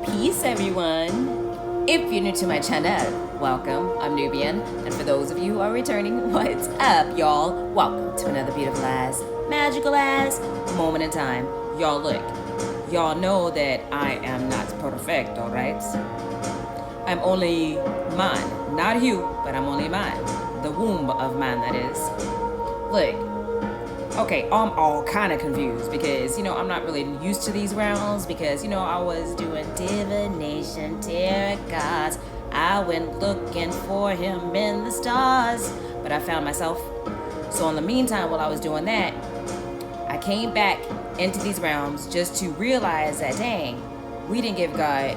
Peace, everyone. If you're new to my channel, welcome. I'm Nubian, and for those of you who are returning, what's up, y'all? Welcome to another beautiful ass, magical ass moment in time. Y'all look, y'all know that I am not perfect, all right? I'm only man, not you, but I'm only man. The womb of man, that is. Look. Okay, I'm all kind of confused because, I'm not really used to these rounds because, I was doing divination, tarot cards. I went looking for him in the stars, but I found myself. So in the meantime, while I was doing that, I came back into these realms just to realize that, dang, we didn't give God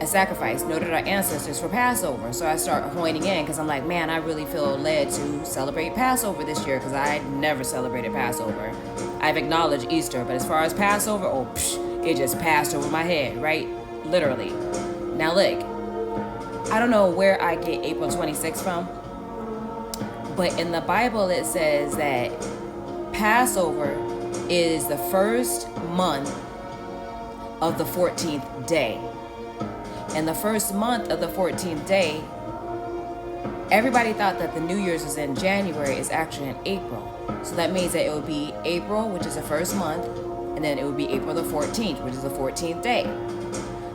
a sacrifice, nor did our ancestors for Passover. So I start honing in because I'm like, man, I really feel led to celebrate Passover this year because I never celebrated Passover. I've acknowledged Easter, but as far as Passover, it just passed over my head, right? Literally. Now look, I don't know where I get April 26th from, but in the Bible it says that Passover is the first month of the 14th day. And the first month of the 14th day, everybody thought that the New Year's was in January. It's actually in April. So that means that it would be April, which is the first month, and then it would be April the 14th, which is the 14th day.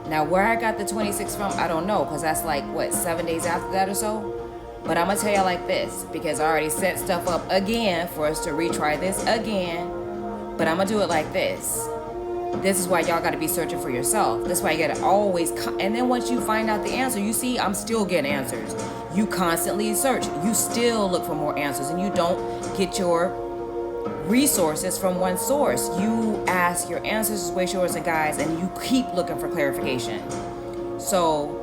Now, where I got the 26th from, I don't know, because that's like, 7 days after that or so? But I'm going to tell you like this, because I already set stuff up again for us to retry this again. But I'm going to do it like this. This is why y'all got to be searching for yourself. That's why you got to always, and then once you find out the answer, you see, I'm still getting answers. You constantly search. You still look for more answers, and you don't get your resources from one source. You ask your ancestors, ways, and guides, and you keep looking for clarification. So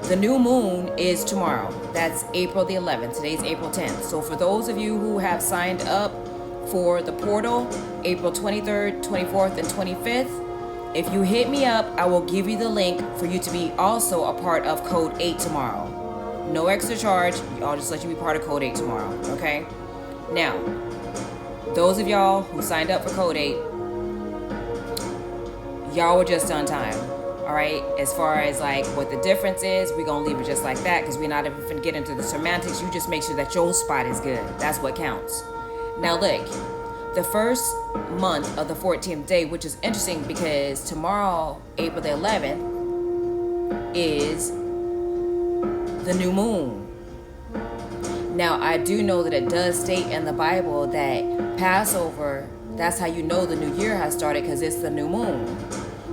the new moon is tomorrow. That's April the 11th. Today's April 10th. So for those of you who have signed up for the portal, April 23rd, 24th, and 25th. If you hit me up, I will give you the link for you to be also a part of Code 8 tomorrow. No extra charge. I'll just let you be part of Code 8 tomorrow, okay? Now, those of y'all who signed up for Code 8, y'all were just on time, all right? As far as like what the difference is, we're going to leave it just like that because we're not even going to get into the semantics. You just make sure that your spot is good. That's what counts. Now look, the first month of the 14th day, which is interesting because tomorrow, April the 11th, is the new moon. Now, I do know that it does state in the Bible that Passover, that's how you know the new year has started because it's the new moon.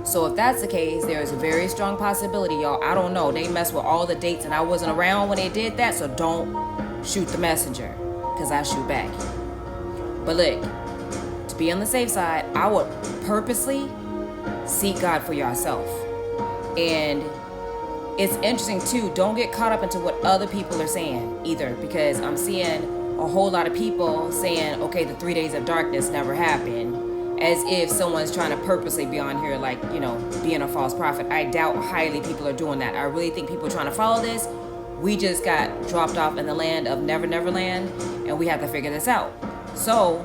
So if that's the case, there is a very strong possibility, y'all. I don't know. They mess with all the dates and I wasn't around when they did that, so don't shoot the messenger because I shoot back. But look, to be on the safe side, I would purposely seek God for yourself. And it's interesting too, don't get caught up into what other people are saying either, because I'm seeing a whole lot of people saying, okay, the 3 days of darkness never happened, as if someone's trying to purposely be on here like, being a false prophet. I doubt highly people are doing that. I really think people are trying to follow this. We just got dropped off in the land of Never Never Land, and we have to figure this out. So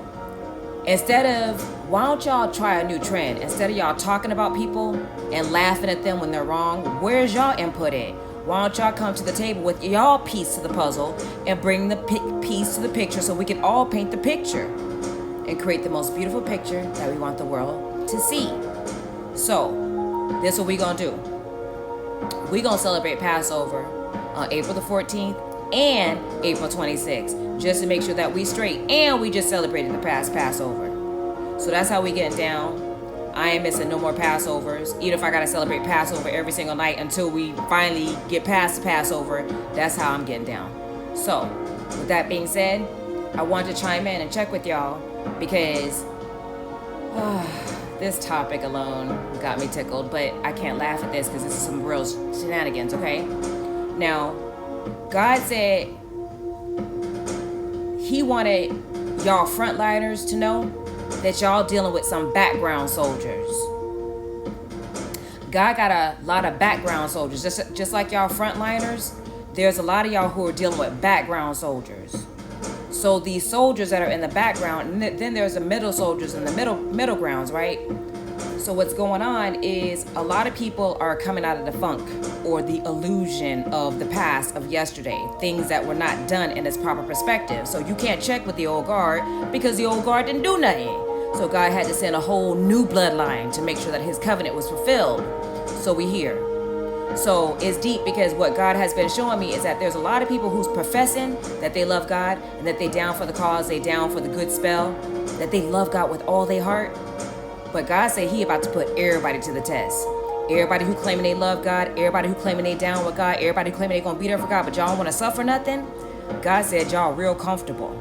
instead of, why don't y'all try a new trend? Instead of y'all talking about people and laughing at them when they're wrong, where's y'all input at? Why don't y'all come to the table with y'all piece to the puzzle and bring the piece to the picture so we can all paint the picture and create the most beautiful picture that we want the world to see. So this is what we gonna do. We gonna celebrate Passover on April the 14th and April 26th, just to make sure that we straight, and we just celebrated the past Passover. So that's how we getting down. I ain't missing no more Passovers. Even if I gotta celebrate Passover every single night until we finally get past the Passover, that's how I'm getting down. So with that being said, I wanted to chime in and check with y'all because this topic alone got me tickled, but I can't laugh at this because this is some real shenanigans, okay? Now, God said he wanted y'all frontliners to know that y'all dealing with some background soldiers. God got a lot of background soldiers. Just like y'all frontliners, there's a lot of y'all who are dealing with background soldiers. So these soldiers that are in the background, and then there's the middle soldiers and the middle grounds, right? So what's going on is a lot of people are coming out of the funk or the illusion of the past of yesterday, things that were not done in its proper perspective. So you can't check with the old guard because the old guard didn't do nothing. So God had to send a whole new bloodline to make sure that his covenant was fulfilled. So we here. So it's deep because what God has been showing me is that there's a lot of people who's professing that they love God and that they down for the cause, they down for the good spell, that they love God with all their heart. But God said he about to put everybody to the test. Everybody who claiming they love God, everybody who claiming they down with God, everybody who claiming they gonna be there for God, but y'all don't want to suffer nothing. God said y'all real comfortable.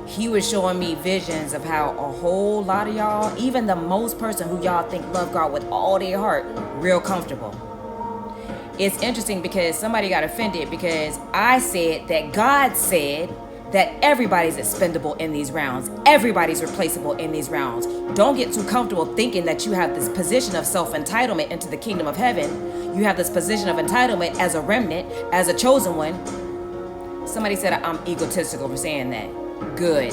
He was showing me visions of how a whole lot of y'all, even the most person who y'all think love God with all their heart, real comfortable. It's interesting because somebody got offended because I said that God said that everybody's expendable in these rounds. Everybody's replaceable in these rounds. Don't get too comfortable thinking that you have this position of self-entitlement into the kingdom of heaven. You have this position of entitlement as a remnant, as a chosen one. Somebody said I'm egotistical for saying that. Good.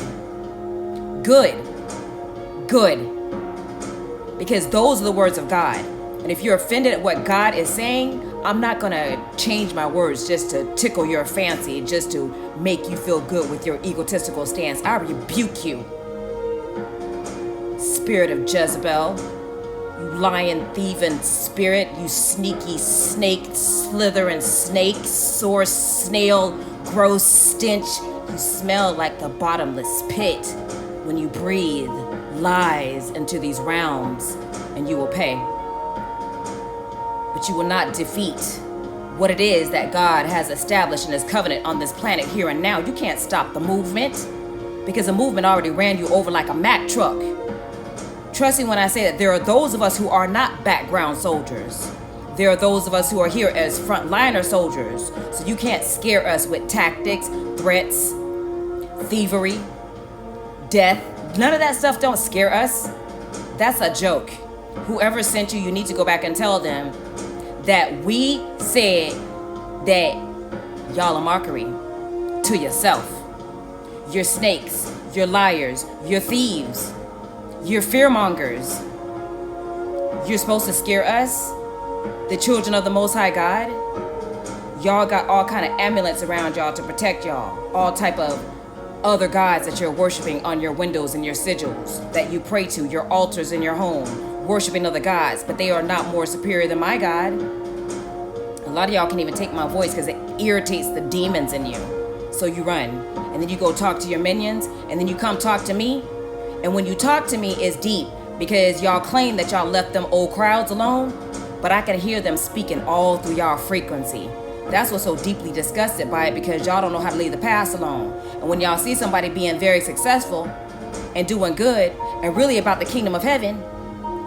Because those are the words of God. And if you're offended at what God is saying, I'm not going to change my words just to tickle your fancy, just to make you feel good with your egotistical stance. I rebuke you, spirit of Jezebel, you lying, thieving spirit, you sneaky snake, slithering snake, sore snail, gross stench. You smell like the bottomless pit when you breathe lies into these realms, and you will pay. But you will not defeat what it is that God has established in his covenant on this planet here and now. You can't stop the movement because the movement already ran you over like a Mack truck. Trust me when I say that there are those of us who are not background soldiers. There are those of us who are here as frontliner soldiers. So you can't scare us with tactics, threats, thievery, death. None of that stuff don't scare us. That's a joke. Whoever sent you, you need to go back and tell them that we said that y'all are mockery to yourself. You're snakes, you're liars, you're thieves, you're fearmongers. You're supposed to scare us, the children of the Most High God. Y'all got all kind of amulets around y'all to protect y'all. All type of other gods that you're worshiping on your windows and your sigils that you pray to, your altars in your home. Worshiping other gods, but they are not more superior than my God. A lot of y'all can't even take my voice because it irritates the demons in you. So you run, and then you go talk to your minions, and then you come talk to me. And when you talk to me, it's deep because y'all claim that y'all left them old crowds alone, but I can hear them speaking all through y'all frequency. That's what's so deeply disgusted by it, because y'all don't know how to leave the past alone. And when y'all see somebody being very successful and doing good and really about the kingdom of heaven,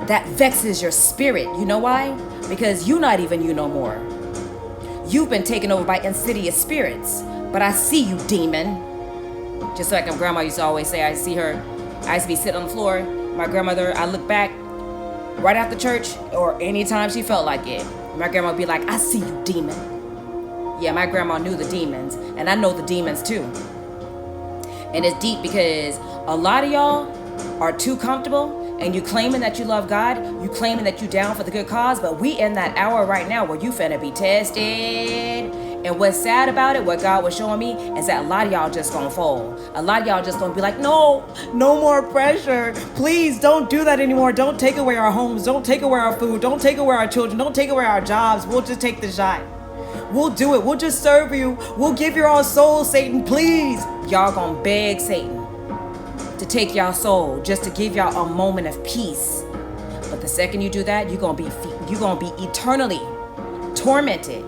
that vexes your spirit. You know why? Because you're not even you no more. You've been taken over by insidious spirits. But I see you, demon. Just like my grandma used to always say, I see her. I used to be sitting on the floor. My grandmother, I look back right after church or anytime she felt like it. My grandma would be like, I see you, demon. Yeah, my grandma knew the demons, and I know the demons too. And it's deep because a lot of y'all are too comfortable. And you claiming that you love God, you claiming that you down for the good cause, but we in that hour right now where you finna be tested. And what's sad about it, what God was showing me, is that a lot of y'all just gonna fall. A lot of y'all just gonna be like, no more pressure. Please don't do that anymore. Don't take away our homes. Don't take away our food. Don't take away our children. Don't take away our jobs. We'll just take the shot. We'll do it. We'll just serve you. We'll give you our soul, Satan, please. Y'all gonna beg Satan to take y'all soul just to give y'all a moment of peace. But the second you do that, you're gonna be eternally tormented.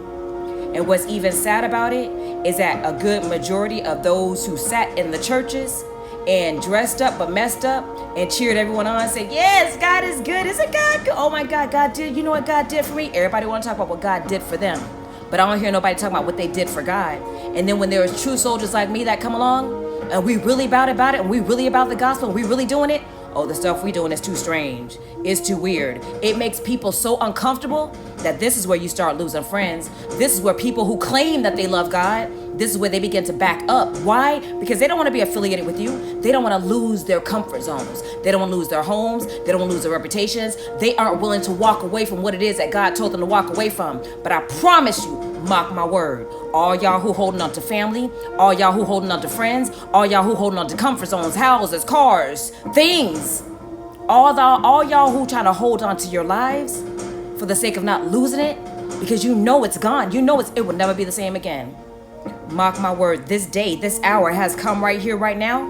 And what's even sad about it is that a good majority of those who sat in the churches and dressed up but messed up and cheered everyone on and said, yes, God is good. Isn't God good? Oh my God, God did. You know what God did for me? Everybody want to talk about what God did for them, but I don't hear nobody talking about what they did for God. And then when there was true soldiers like me that come along, and we really about it, and we really about the gospel, and we really doing it, oh, the stuff we doing is too strange, it's too weird. It makes people so uncomfortable that this is where you start losing friends. This is where people who claim that they love God, this is where they begin to back up. Why? Because they don't want to be affiliated with you. They don't want to lose their comfort zones. They don't want to lose their homes. They don't want to lose their reputations. They aren't willing to walk away from what it is that God told them to walk away from. But I promise you, mark my word, all y'all who holding on to family, all y'all who holding on to friends, all y'all who holding on to comfort zones, houses, cars, things, all y'all who trying to hold on to your lives for the sake of not losing it, because you know it's gone. You know it will never be the same again. Mark my word, this day, this hour has come right here, right now,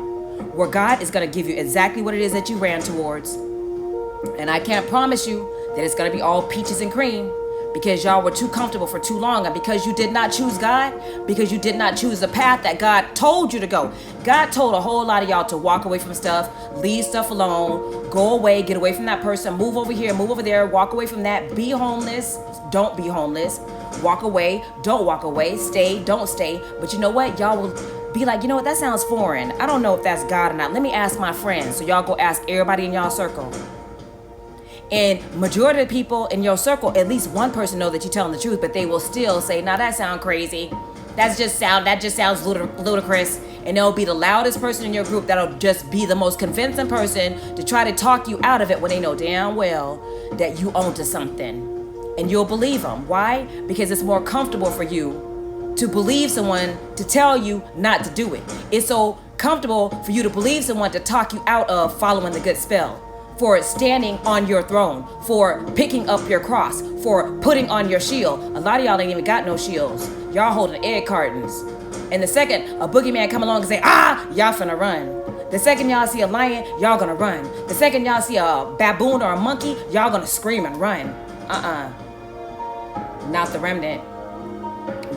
where God is going to give you exactly what it is that you ran towards. And I can't promise you that it's going to be all peaches and cream, because y'all were too comfortable for too long, and because you did not choose God, because you did not choose the path that God told you to go. God told a whole lot of y'all to walk away from stuff, leave stuff alone, go away, get away from that person, move over here, move over there, walk away from that, be homeless, don't be homeless, walk away, don't walk away, stay, don't stay. But you know what? Y'all will be like, you know what? That sounds foreign. I don't know if that's God or not. Let me ask my friends. So y'all go ask everybody in y'all circle. And majority of the people in your circle, at least one person know that you're telling the truth, but they will still say, "Nah, that sounds crazy. That just sounds ludicrous." And they'll be the loudest person in your group that'll just be the most convincing person to try to talk you out of it when they know damn well that you own to something. And you'll believe them. Why? Because it's more comfortable for you to believe someone to tell you not to do it. It's so comfortable for you to believe someone to talk you out of following the good spell, for standing on your throne, for picking up your cross, for putting on your shield. A lot of y'all ain't even got no shields. Y'all holding egg cartons. And the second a boogeyman come along and say, y'all finna run. The second y'all see a lion, y'all gonna run. The second y'all see a baboon or a monkey, y'all gonna scream and run. Not the remnant.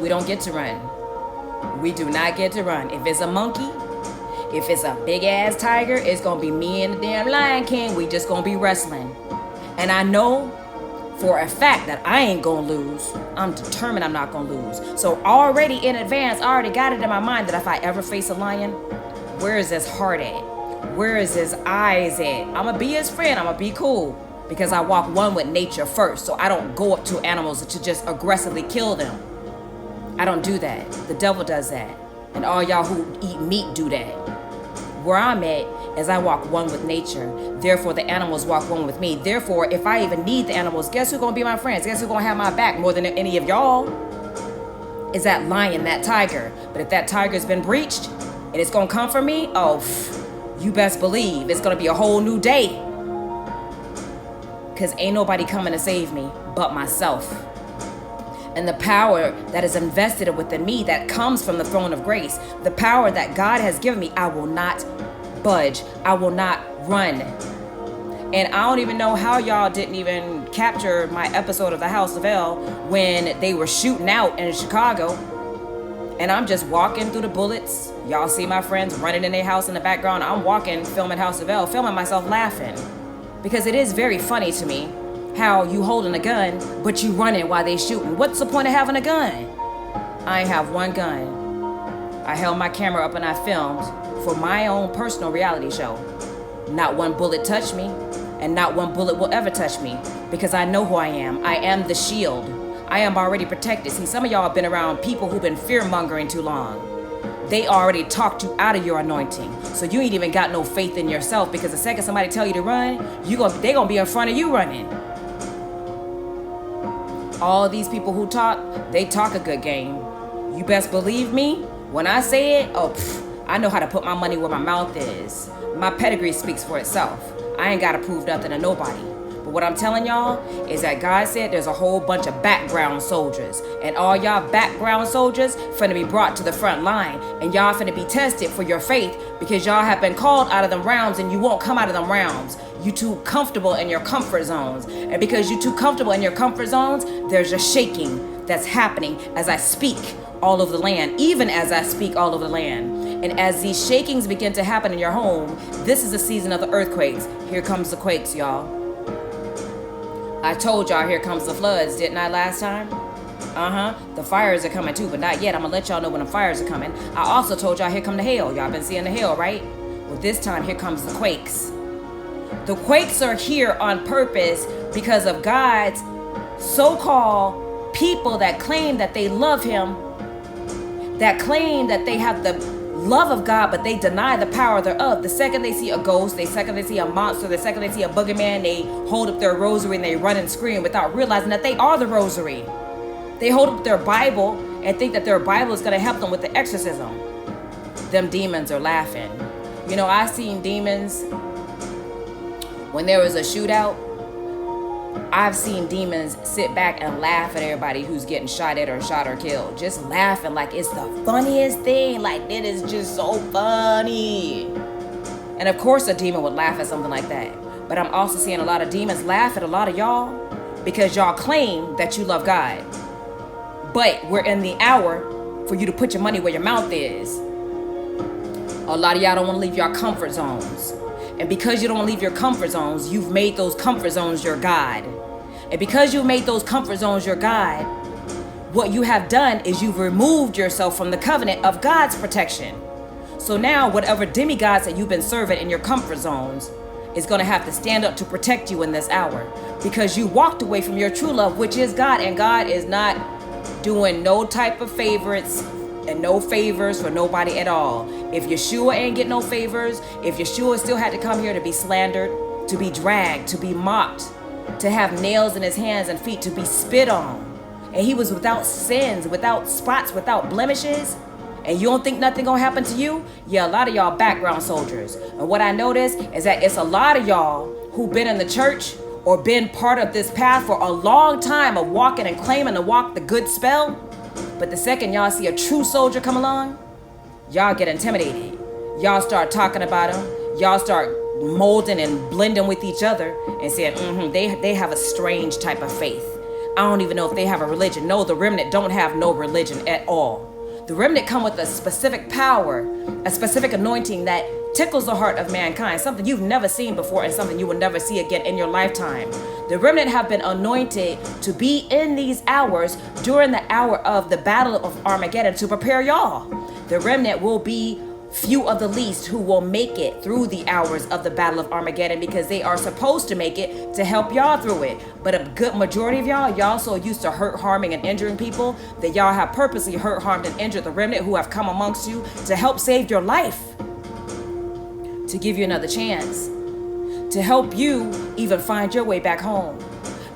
We don't get to run. We do not get to run. If it's a monkey, if it's a big ass tiger, it's gonna be me and the damn Lion King. We just gonna be wrestling. And I know for a fact that I ain't gonna lose. I'm determined I'm not gonna lose. So already in advance, I already got it in my mind that if I ever face a lion, where is his heart at? Where is his eyes at? I'm gonna be his friend. I'm gonna be cool, because I walk one with nature first. So I don't go up to animals to just aggressively kill them. I don't do that. The devil does that. And all y'all who eat meat do that. Where I'm at is I walk one with nature. Therefore, the animals walk one with me. Therefore, if I even need the animals, guess who's gonna be my friends? Guess who's gonna have my back more than any of y'all? Is that lion, that tiger. But if that tiger's been breached and it's gonna come for me, you best believe it's gonna be a whole new day. Because ain't nobody coming to save me but myself. And the power that is invested within me, that comes from the throne of grace, the power that God has given me, I will not budge. I will not run. And I don't even know how y'all didn't even capture my episode of The House of L when they were shooting out in Chicago. And I'm just walking through the bullets. Y'all see my friends running in their house in the background. I'm walking, filming House of L, filming myself laughing. Because it is very funny to me how you holding a gun, but you running while they shooting. What's the point of having a gun? I ain't have one gun. I held my camera up and I filmed for my own personal reality show. Not one bullet touched me, and not one bullet will ever touch me, because I know who I am. I am the shield. I am already protected. See, some of y'all have been around people who've been fear-mongering too long. They already talked you out of your anointing. So you ain't even got no faith in yourself, because the second somebody tell you to run, they gonna be in front of you running. All these people who talk, they talk a good game. You best believe me, when I say it, I know how to put my money where my mouth is. My pedigree speaks for itself. I ain't gotta prove nothing to nobody. But what I'm telling y'all is that God said there's a whole bunch of background soldiers. And all y'all background soldiers finna be brought to the front line. And y'all finna be tested for your faith, because y'all have been called out of them rounds and you won't come out of them rounds. You too comfortable in your comfort zones. And because you too comfortable in your comfort zones, there's a shaking that's happening as I speak all over the land, even as I speak all over the land. And as these shakings begin to happen in your home, this is the season of the earthquakes. Here comes the quakes, y'all. I told y'all here comes the floods, didn't I, last time? The fires are coming too, but not yet. I'm gonna let y'all know when the fires are coming. I also told y'all here come the hail. Y'all been seeing the hail, right? Well, this time here comes the quakes. The quakes are here on purpose because of God's so-called people that claim that they love him, that claim that they have the love of God, but they deny the power thereof. The second they see a ghost, the second they see a monster, the second they see a boogeyman, they hold up their rosary and they run and scream without realizing that they are the rosary. They hold up their Bible and think that their Bible is going to help them with the exorcism. Them demons are laughing. You know, I've seen demons when there was a shootout. I've seen demons sit back and laugh at everybody who's getting shot at or shot or killed. Just laughing like it's the funniest thing. Like, it is just so funny. And of course a demon would laugh at something like that. But I'm also seeing a lot of demons laugh at a lot of y'all because y'all claim that you love God. But we're in the hour for you to put your money where your mouth is. A lot of y'all don't want to leave your comfort zones. And because you don't leave your comfort zones, you've made those comfort zones your God. And because you've made those comfort zones your God, what you have done is you've removed yourself from the covenant of God's protection. So now whatever demigods that you've been serving in your comfort zones is going to have to stand up to protect you in this hour. Because you walked away from your true love, which is God. And God is not doing no type of favorites and no favors for nobody at all. If Yeshua ain't get no favors, if Yeshua still had to come here to be slandered, to be dragged, to be mocked, to have nails in his hands and feet, to be spit on, and he was without sins, without spots, without blemishes, and you don't think nothing gonna happen to you? Yeah, a lot of y'all background soldiers. And what I notice is that it's a lot of y'all who've been in the church or been part of this path for a long time of walking and claiming to walk the good spell. But the second y'all see a true soldier come along, y'all get intimidated. Y'all start talking about him. Y'all start molding and blending with each other and saying, they have a strange type of faith. I don't even know if they have a religion. No, the remnant don't have no religion at all. The remnant come with a specific power, a specific anointing that tickles the heart of mankind, something you've never seen before and something you will never see again in your lifetime. The remnant have been anointed to be in these hours during the hour of the battle of Armageddon to prepare y'all. The remnant will be few of the least who will make it through the hours of the battle of Armageddon because they are supposed to make it to help y'all through it. But a good majority of y'all so used to hurt, harming, and injuring people that y'all have purposely hurt, harmed, and injured the remnant who have come amongst you to help save your life, to give you another chance, to help you even find your way back home.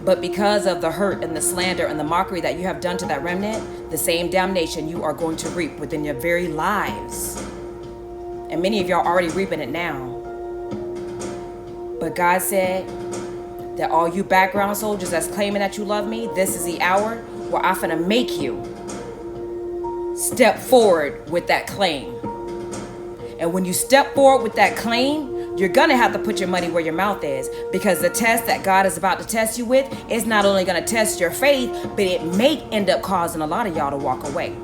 But because of the hurt and the slander and the mockery that you have done to that remnant, the same damnation you are going to reap within your very lives. And many of y'all already reaping it now. But God said that all you background soldiers that's claiming that you love me, this is the hour where I'm finna make you step forward with that claim. And when you step forward with that claim, you're gonna have to put your money where your mouth is, because the test that God is about to test you with is not only gonna test your faith, but it may end up causing a lot of y'all to walk away.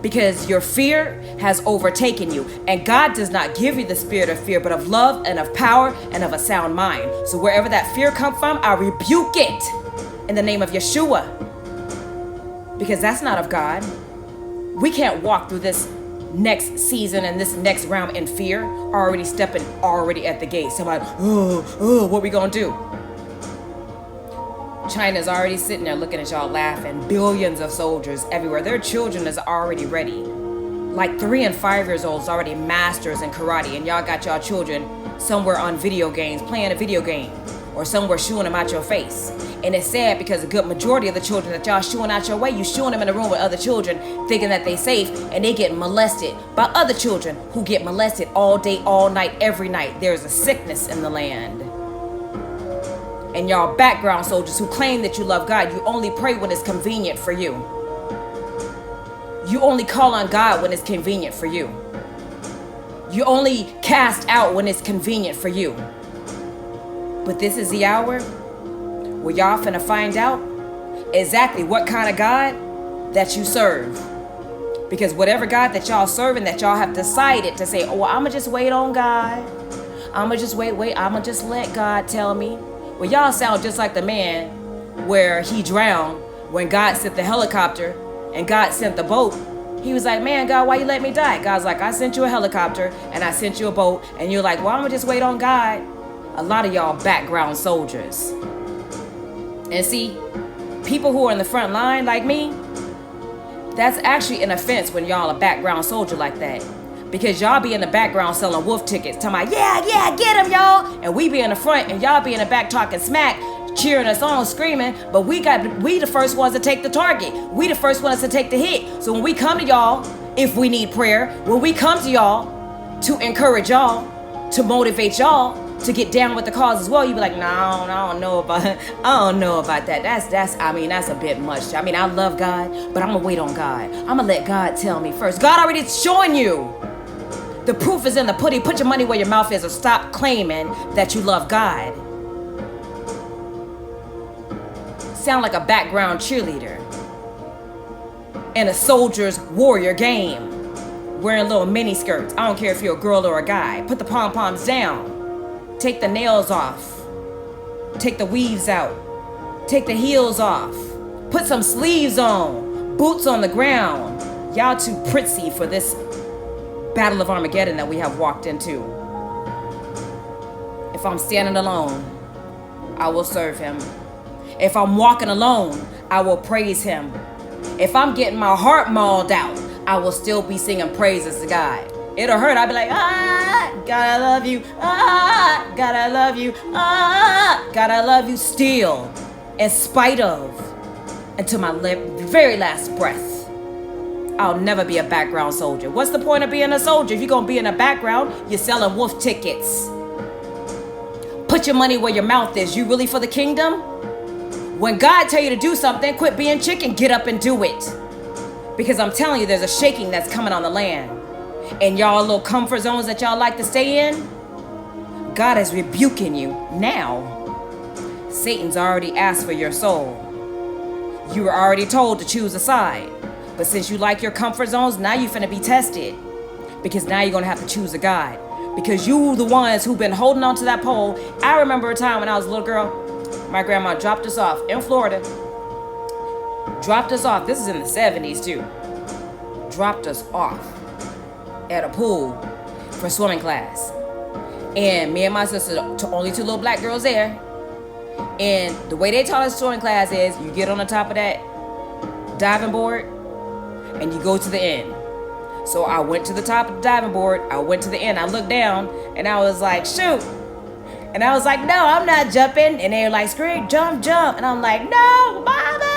Because your fear has overtaken you. And God does not give you the spirit of fear, but of love and of power and of a sound mind. So wherever that fear comes from, I rebuke it in the name of Yeshua. Because that's not of God. We can't walk through this next season and this next round in fear, already at the gate. Somebody, what we gonna do? China's already sitting there looking at y'all laughing. Billions of soldiers everywhere. Their children is already ready. Like 3 and 5 years old is already masters in karate, and y'all got y'all children somewhere on video games, playing a video game, or somewhere shooing them out your face. And it's sad because a good majority of the children that y'all shooing out your way, you shooing them in a room with other children thinking that they safe, and they get molested by other children who get molested all day, all night, every night. There's a sickness in the land. And y'all background soldiers who claim that you love God, you only pray when it's convenient for you. You only call on God when it's convenient for you. You only cast out when it's convenient for you. But this is the hour where y'all finna find out exactly what kind of God that you serve. Because whatever God that y'all serving, that y'all have decided to say, oh, I'ma just wait on God. I'ma just wait, I'ma just let God tell me. Well, y'all sound just like the man where he drowned when God sent the helicopter and God sent the boat. He was like, man, God, why you let me die? God's like, I sent you a helicopter and I sent you a boat. And you're like, well, I'm going to just wait on God. a lot of y'all background soldiers. And see, people who are in the front line like me, that's actually an offense when y'all a background soldier like that. Because y'all be in the background selling wolf tickets, talking about, yeah, get him, y'all. And we be in the front and y'all be in the back talking smack, cheering us on, screaming. But we the first ones to take the target. We the first ones to take the hit. So when we come to y'all, if we need prayer, when we come to y'all to encourage y'all, to motivate y'all to get down with the cause as well, you be like, no, I don't know about that. That's a bit much. I mean, I love God, but I'm gonna wait on God. I'm gonna let God tell me first. God already showing you. The proof is in the pudding. Put your money where your mouth is, or stop claiming that you love God. Sound like a background cheerleader in a soldier's warrior game, wearing little mini skirts. I don't care if you're a girl or a guy. Put the pom-poms down. Take the nails off. Take the weaves out. Take the heels off. Put some sleeves on. Boots on the ground. Y'all too prissy for this battle of Armageddon that we have walked into. If I'm standing alone, I will serve him. If I'm walking alone, I will praise him. If I'm getting my heart mauled out, I will still be singing praises to God. It'll hurt. I'll be like, God, I love you. God, I love you. God, I love you still, in spite of, until my very last breath. I'll never be a background soldier. What's the point of being a soldier? If you're going to be in the background, you're selling wolf tickets. Put your money where your mouth is. You really for the kingdom? When God tell you to do something, quit being chicken. Get up and do it. Because I'm telling you, there's a shaking that's coming on the land. And y'all little comfort zones that y'all like to stay in, God is rebuking you now. Satan's already asked for your soul. You were already told to choose a side. But since you like your comfort zones, now you're finna be tested. Because now you're gonna have to choose a God. Because you the ones who've been holding on to that pole. I remember a time when I was a little girl, my grandma dropped us off in Florida. Dropped us off, this is in the 70s too. Dropped us off at a pool for swimming class. And me and my sister, only two little black girls there. And the way they taught us swimming class is you get on the top of that diving board and you go to the end. So I went to the top of the diving board. I went to the end. I looked down and I was like, shoot. And I was like, no, I'm not jumping. And they were like, scream, jump. And I'm like, no, mama.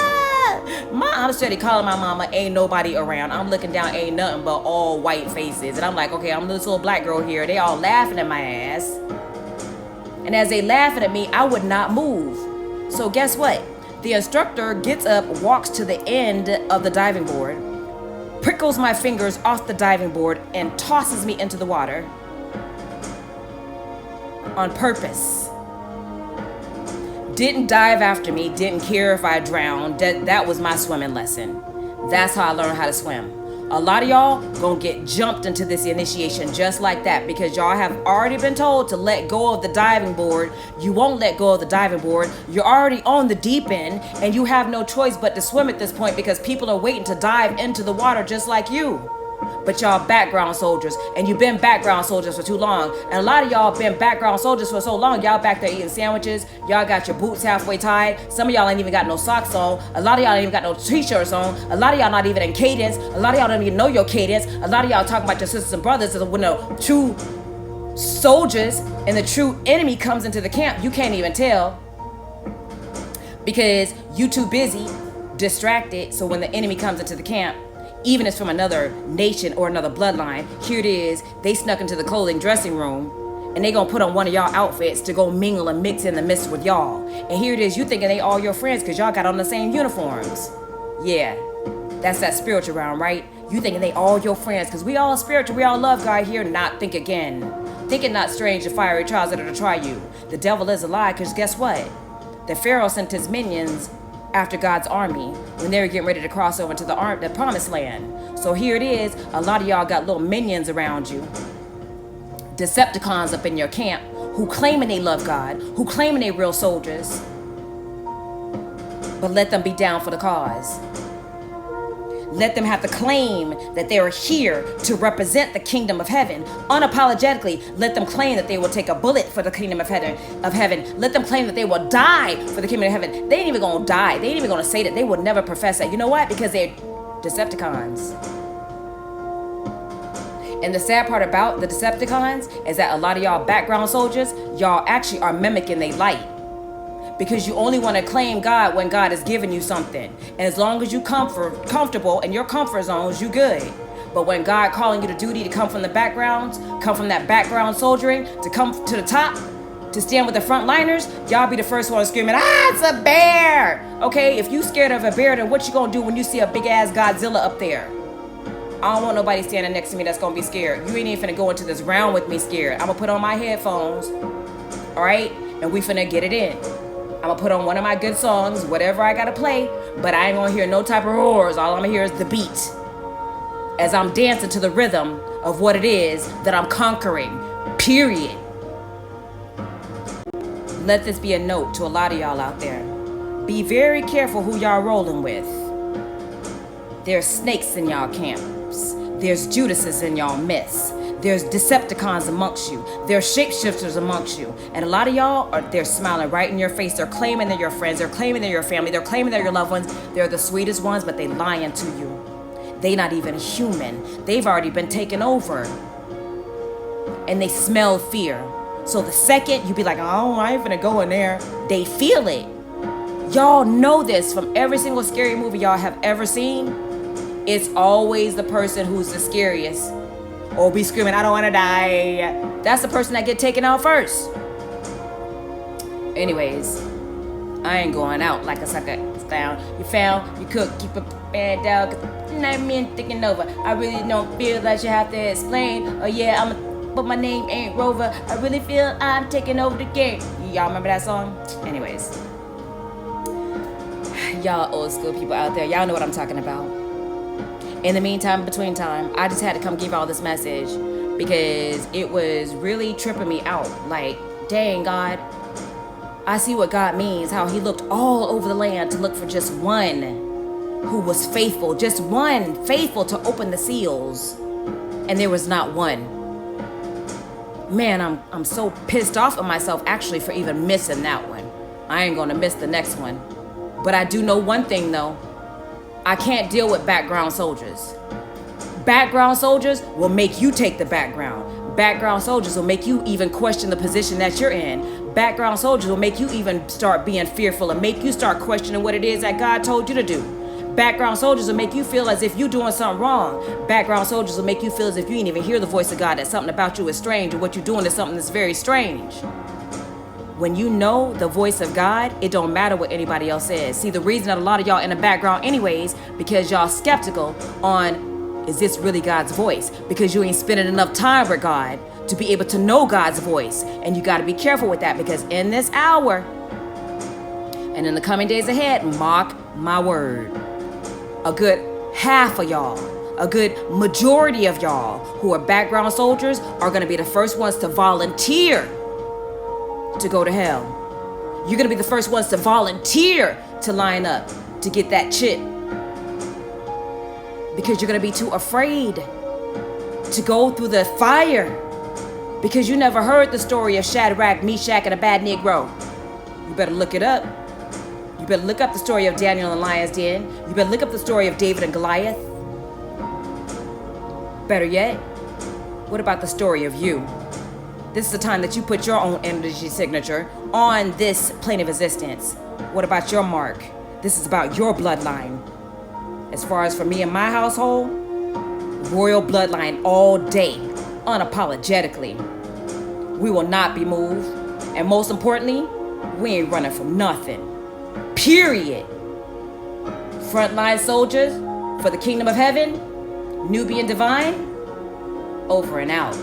I'm steady calling my mama. Ain't nobody around. I'm looking down. Ain't nothing but all white faces. And I'm like, okay, I'm this little black girl here. They all laughing at my ass. And as they laughing at me, I would not move. So guess what? The instructor gets up, walks to the end of the diving board, prickles my fingers off the diving board, and tosses me into the water on purpose. Didn't dive after me, didn't care if I drowned. That was my swimming lesson. That's how I learned how to swim. A lot of y'all gonna get jumped into this initiation just like that because y'all have already been told to let go of the diving board. You won't let go of the diving board. You're already on the deep end and you have no choice but to swim at this point because people are waiting to dive into the water just like you. But y'all background soldiers, and you've been background soldiers for too long. And a lot of y'all been background soldiers for so long, y'all back there eating sandwiches. Y'all got your boots halfway tied. Some of y'all ain't even got no socks on. A lot of y'all ain't even got no t-shirts on. A lot of y'all not even in cadence. A lot of y'all don't even know your cadence. A lot of y'all talking about your sisters and brothers. And when the true soldiers and the true enemy comes into the camp, you can't even tell because you too busy, distracted. So when the enemy comes into the camp, even if it's from another nation or another bloodline, here it is, they snuck into the clothing dressing room and they gonna put on one of y'all outfits to go mingle and mix in the midst with y'all. And here it is, you thinking they all your friends because y'all got on the same uniforms. Yeah, that's that spiritual realm, right? You thinking they all your friends because we all spiritual, we all love God here. Not think again. Think it not strange the fiery trials that are to try you. The devil is a lie because guess what? The Pharaoh sent his minions after God's army when they were getting ready to cross over to the promised land. So here it is, a lot of y'all got little minions around you, Decepticons up in your camp who claiming they love God, who claiming they real soldiers, but let them be down for the cause. Let them have to claim that they are here to represent the kingdom of heaven. Unapologetically, let them claim that they will take a bullet for the kingdom of heaven. Let them claim that they will die for the kingdom of heaven. They ain't even gonna die. They ain't even gonna say that. They will never profess that. You know what? Because they're Decepticons. And the sad part about the Decepticons is that a lot of y'all background soldiers, y'all actually are mimicking their light. Because you only want to claim God when God has given you something. And as long as you comfortable in your comfort zones, you good. But when God calling you to duty to come from the backgrounds, come from that background soldiering, to come to the top, to stand with the frontliners, y'all be the first one screaming, it's a bear! Okay, if you scared of a bear, then what you gonna do when you see a big ass Godzilla up there? I don't want nobody standing next to me that's gonna be scared. You ain't even finna go into this round with me scared. I'm gonna put on my headphones, all right? And we finna get it in. I'm gonna put on one of my good songs, whatever I gotta play, but I ain't gonna hear no type of roars. All I'm gonna hear is the beat as I'm dancing to the rhythm of what it is that I'm conquering, period. Let this be a note to a lot of y'all out there. Be very careful who y'all rolling with. There's snakes in y'all camps. There's Judases in y'all midst. There's Decepticons amongst you. There's shapeshifters amongst you. And a lot of y'all, they're smiling right in your face. They're claiming they're your friends. They're claiming they're your family. They're claiming they're your loved ones. They're the sweetest ones, but they lying to you. They not even human. They've already been taken over. And they smell fear. So the second you be like, oh, I ain't finna go in there, they feel it. Y'all know this from every single scary movie y'all have ever seen. It's always the person who's the scariest. Or be screaming, I don't want to die. That's the person that get taken out first. Anyways, I ain't going out like a sucker. You found, you cook, keep a bad dog. Not me thinking over. I really don't feel like you have to explain. Oh yeah, but my name ain't Rover. I really feel I'm taking over the game. Y'all remember that song? Anyways, y'all old school people out there, y'all know what I'm talking about. In the meantime, between time, I just had to come give y'all this message because it was really tripping me out. Like, dang, God, I see what God means, how he looked all over the land to look for just one who was faithful, just one faithful to open the seals. And there was not one. Man, I'm so pissed off at myself actually for even missing that one. I ain't gonna miss the next one. But I do know one thing though. I can't deal with background soldiers. Background soldiers will make you take the background. Background soldiers will make you even question the position that you're in. Background soldiers will make you even start being fearful and make you start questioning what it is that God told you to do. Background soldiers will make you feel as if you're doing something wrong. Background soldiers will make you feel as if you ain't even hear the voice of God, that something about you is strange or what you're doing is something that's very strange. When you know the voice of God, it don't matter what anybody else says. See, the reason that a lot of y'all in the background anyways, because y'all skeptical on, is this really God's voice? Because you ain't spending enough time with God to be able to know God's voice. And you got to be careful with that, because in this hour and in the coming days ahead, mark my word, a good half of y'all, a good majority of y'all who are background soldiers are going to be the first ones to volunteer to go to hell. You're gonna be the first ones to volunteer to line up to get that chip, because you're gonna be too afraid to go through the fire, because you never heard the story of Shadrach, Meshach, and a bad Negro. You better look it up. You better look up the story of Daniel and the lion's den. You better look up the story of David and Goliath. Better yet, what about the story of you? This is the time that you put your own energy signature on this plane of existence. What about your mark? This is about your bloodline. As far as for me and my household, royal bloodline all day, unapologetically. We will not be moved. And most importantly, we ain't running from nothing. Period. Frontline soldiers for the kingdom of heaven, Nubian Divine, over and out.